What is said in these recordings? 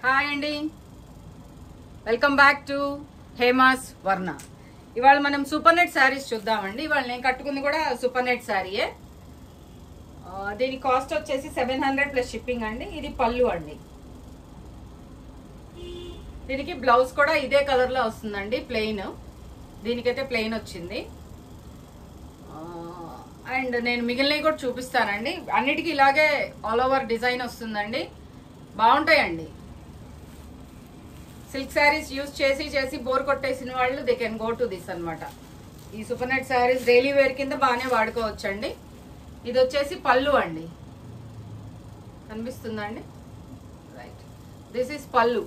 Hi అండి, welcome back to Hema's వర్ణ. ఇవాళ మనం సూపర్ నెట్ శారీస్ చూద్దామండి. ఇవాళ నేను కట్టుకుంది కూడా సూపర్ నెట్ శారీయే. దీని కాస్ట్ వచ్చేసి 700 ప్లస్ షిప్పింగ్ అండి. ఇది పళ్ళు అండి. దీనికి బ్లౌజ్ కూడా ఇదే కలర్ లో వస్తుందండి, ప్లెయిన్. దీనికైతే ప్లెయిన్ వచ్చింది. అండ్ నేను మిగిలినవి కూడా చూపిస్తానండి. అన్నిటికీ ఇలాగే ఆల్ ఓవర్ డిజైన్ వస్తుందండి, బాగుంటాయండి. సిల్క్ శారీస్ యూజ్ చేసి బోర్ కొట్టేసిన వాళ్ళు they can go to this అనమాట. ఈ super net saris daily wear కింద బాగానే వాడుకోవచ్చండి. ఇది వచ్చేసి పళ్ళు అండి, కనిపిస్తుందండి? రైట్, దిస్ ఈస్ పళ్ళు.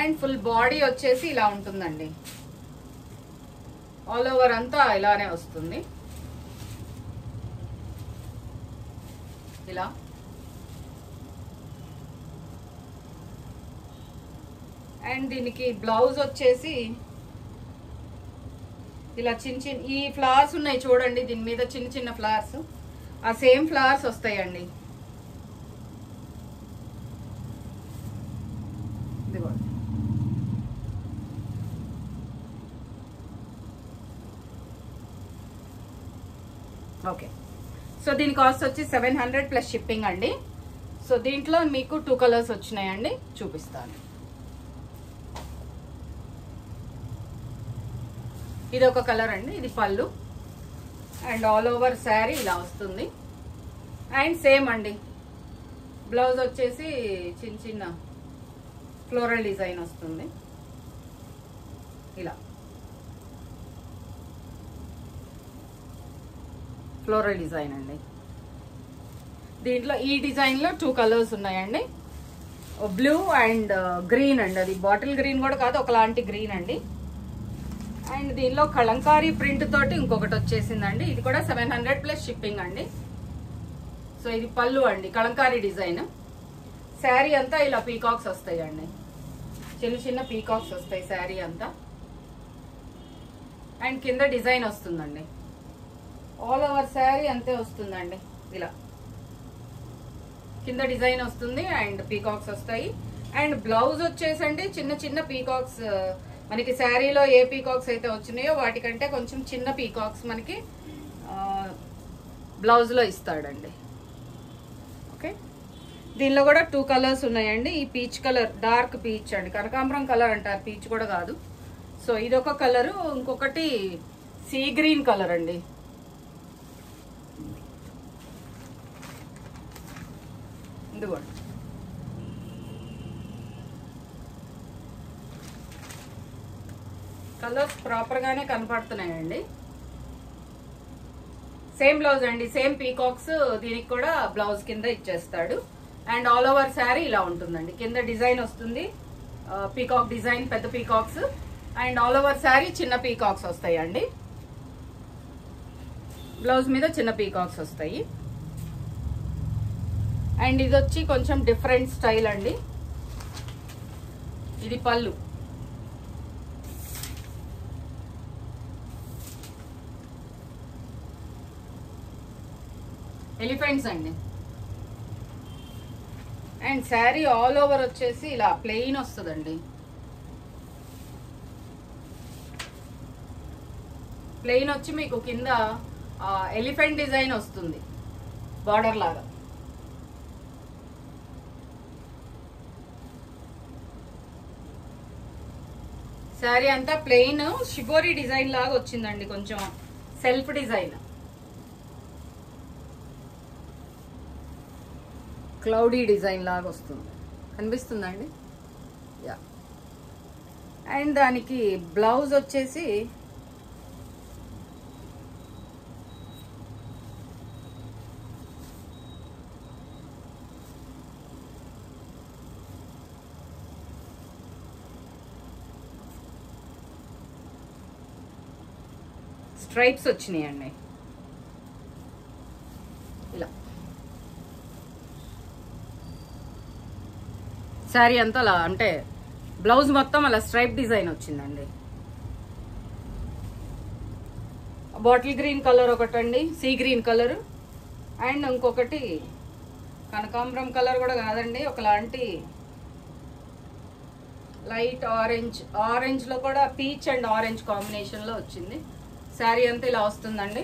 అండ్ ఫుల్ బాడీ వచ్చేసి ఇలా ఉంటుందండి, ఆల్ ఓవర్ అంతా ఇలానే వస్తుంది. ఇలా అండ్ దీనికి బ్లౌజ్ వచ్చేసి ఇలా చిన్న చిన్న ఈ ఫ్లవర్స్ ఉన్నాయి చూడండి, దీని మీద చిన్న చిన్న ఫ్లవర్స్, ఆ సేమ్ ఫ్లవర్స్ వస్తాయండి. ఇదిగోండి, ఓకే. సో దీని కాస్ట్ వచ్చి 700 ప్లస్ షిప్పింగ్ అండి. సో దీంట్లో మీకు 2 కలర్స్ వచ్చినాయండి, చూపిస్తాను. ఇది ఒక కలర్ అండి, ఇది పళ్ళు. అండ్ ఆల్ ఓవర్ శారీ ఇలా వస్తుంది. అండ్ సేమ్ అండి, బ్లౌజ్ వచ్చేసి చిన్న చిన్న ఫ్లోరల్ డిజైన్ వస్తుంది. ఇలా ఫ్లోరల్ డిజైన్ అండి. దీంట్లో ఈ డిజైన్ లో 2 కలర్స్ ఉన్నాయండి, బ్లూ అండ్ గ్రీన్ అండి. అది బాటిల్ గ్రీన్ కూడా కాదు, ఒకలాంటి గ్రీన్ అండి. అండ్ దీనిలో కలంకారీ ప్రింట్ తోటి ఇంకొకటి వచ్చేసిందండి. ఇది కూడా 700 ప్లస్ షిప్పింగ్ అండి. సో ఇది పళ్ళు అండి, కలంకారీ డిజైన్. శారీ అంతా ఇలా పీకాక్స్ వస్తాయండి, చిన్న చిన్న పీకాక్స్ వస్తాయి శారీ అంతా. అండ్ కింద డిజైన్ వస్తుందండి, ఆల్ ఓవర్ శారీ అంతే వస్తుందండి. ఇలా కింద డిజైన్ వస్తుంది అండ్ పీకాక్స్ వస్తాయి. అండ్ బ్లౌజ్ వచ్చేసండి చిన్న చిన్న పీకాక్స్. మనకి శారీలో ఏ పీకాక్స్ అయితే వచ్చినాయో వాటికంటే కొంచెం చిన్న పీకాక్స్ మనకి బ్లౌజ్ లో ఇస్తాడండి. ఓకే, దీనిలో కూడా 2 కలర్స్ ఉన్నాయండి. ఈ పీచ్ కలర్, డార్క్ పీచ్ అండి, కనకాంబరం కలర్ అంటారు, పీచ్ కూడా కాదు. సో ఇదొక కలరు, ఇంకొకటి సీ గ్రీన్ కలర్ అండి. ఇదిగోండి, కలర్స్ ప్రాపర్ గానే కనపడుతున్నాయండి. సేమ్ బ్లౌజ్ అండి, సేమ్ పీకాక్స్ దీనికి కూడా బ్లౌజ్ కింద ఇచ్చేస్తాడు. అండ్ ఆల్ ఓవర్ శారీ ఇలా ఉంటుందండి, కింద డిజైన్ వస్తుంది, పీకాక్ డిజైన్, పెద్ద peacocks. And all over sari చిన్న పీకాక్స్ వస్తాయండి, బ్లౌజ్ మీద చిన్న పీకాక్స్ వస్తాయి. అండ్ ఇది వచ్చి కొంచెం డిఫరెంట్ స్టైల్ అండి. ఇది పళ్ళు, ఎలిఫెంట్స్ అండి. అండ్ శారీ ఆల్ ఓవర్ వచ్చేసి ఇలా ప్లెయిన్ వస్తుందండి. ప్లెయిన్ వచ్చి మీకు కింద ఎలిఫెంట్ డిజైన్ వస్తుంది, బార్డర్ లాగా. శారీ అంతా ప్లెయిన్ షిబోరి డిజైన్ లాగా వచ్చిందండి, కొంచెం సెల్ఫ్ డిజైన్, క్లౌడీ డిజైన్ లాగా వస్తుంది, కనిపిస్తుందండి? యా. అండ్ దానికి బ్లౌజ్ వచ్చేసి స్ట్రైప్స్ వచ్చినాయండి, ఇలా. శారీ అంతా అలా, అంటే బ్లౌజ్ మొత్తం అలా స్ట్రైప్ డిజైన్ వచ్చిందండి. బాటిల్ గ్రీన్ కలర్ ఒకటండి, సీ గ్రీన్ కలర్. అండ్ ఇంకొకటి కనకాంబరం కలర్ కూడా కాదండి, ఒకలాంటి లైట్ ఆరెంజ్, ఆరెంజ్ లో కూడా పీచ్ అండ్ ఆరెంజ్ కాంబినేషన్ లో వచ్చింది. శారీ అంతా ఇలా వస్తుందండి.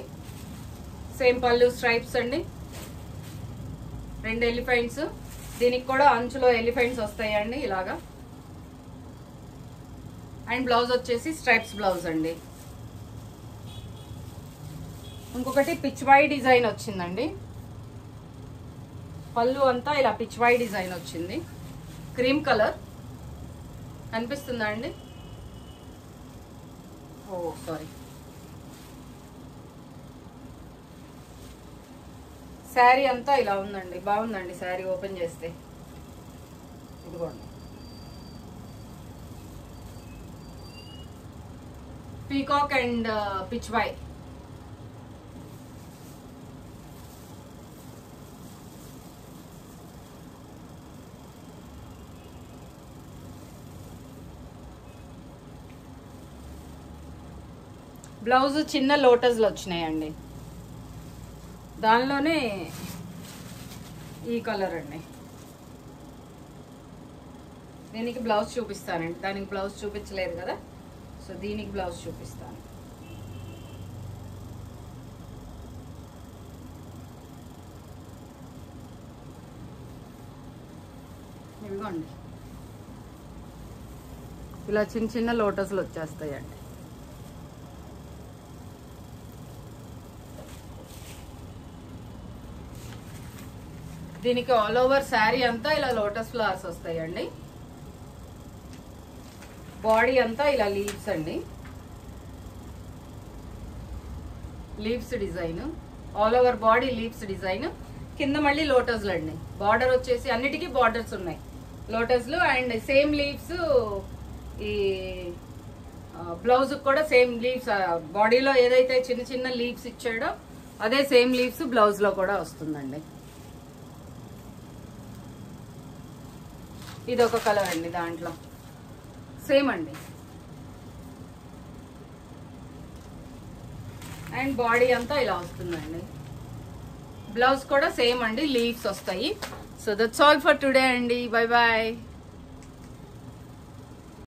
సేమ్ పళ్ళు స్ట్రైప్స్ అండి, 2 ఎలిఫెంట్స్. దీనికి కూడా అంచులో ఎలిఫెంట్స్ వస్తాయండి ఇలాగా. అండ్ బ్లౌజ్ వచ్చేసి స్ట్రైప్స్ బ్లౌజ్ అండి. ఇంకొకటి పిచ్వాయి డిజైన్ వచ్చిందండి. పళ్ళు అంతా ఇలా పిచ్వాయి డిజైన్ వచ్చింది. క్రీమ్ కలర్ కనిపిస్తుందా అండి? ఓ సారీ. శారీ అంతా ఇలా ఉందండి, బాగుందండి శారీ ఓపెన్ చేస్తే. ఇదిగోండి పీకాక్ అండ్ పిచ్వాయి. బ్లౌజ్ చిన్న లోటస్లు వచ్చినాయండి, దానిలోనే ఈ కలర్ అండి. దీనికి బ్లౌజ్ చూపిస్తానండి, దానికి బ్లౌజ్ చూపించలేదు కదా, సో దీనికి బ్లౌజ్ చూపిస్తాను. ఇదిగోండి ఇలా చిన్న చిన్న లోటస్లు వచ్చేస్తాయండి. దీనికి ఆల్ ఓవర్ శారీ అంతా ఇలా లోటస్ ఫ్లవర్స్ వస్తాయండి. బాడీ అంతా ఇలా లీవ్స్ అండి, leaves design. All over body leaves design, కింద మళ్ళీ లోటస్లు అండి. బార్డర్ వచ్చేసి అన్నిటికీ బార్డర్స్ ఉన్నాయి లోటస్లు. అండ్ సేమ్ లీవ్స్ ఈ బ్లౌజ్ కూడా సేమ్ లీవ్స్. బాడీలో ఏదైతే చిన్న చిన్న లీవ్స్ ఇచ్చాడో అదే సేమ్ లీవ్స్ బ్లౌజ్ లో కూడా వస్తుందండి. ఇది ఒక కలర్ అండి, దాంట్లో సేమ్ అండి. అండ్ బాడీ అంతా ఇలా వస్తుందండి. బ్లౌజ్ కూడా సేమ్ అండి, లీవ్స్ వస్తాయి. So that's all for today అండి. Bye bye.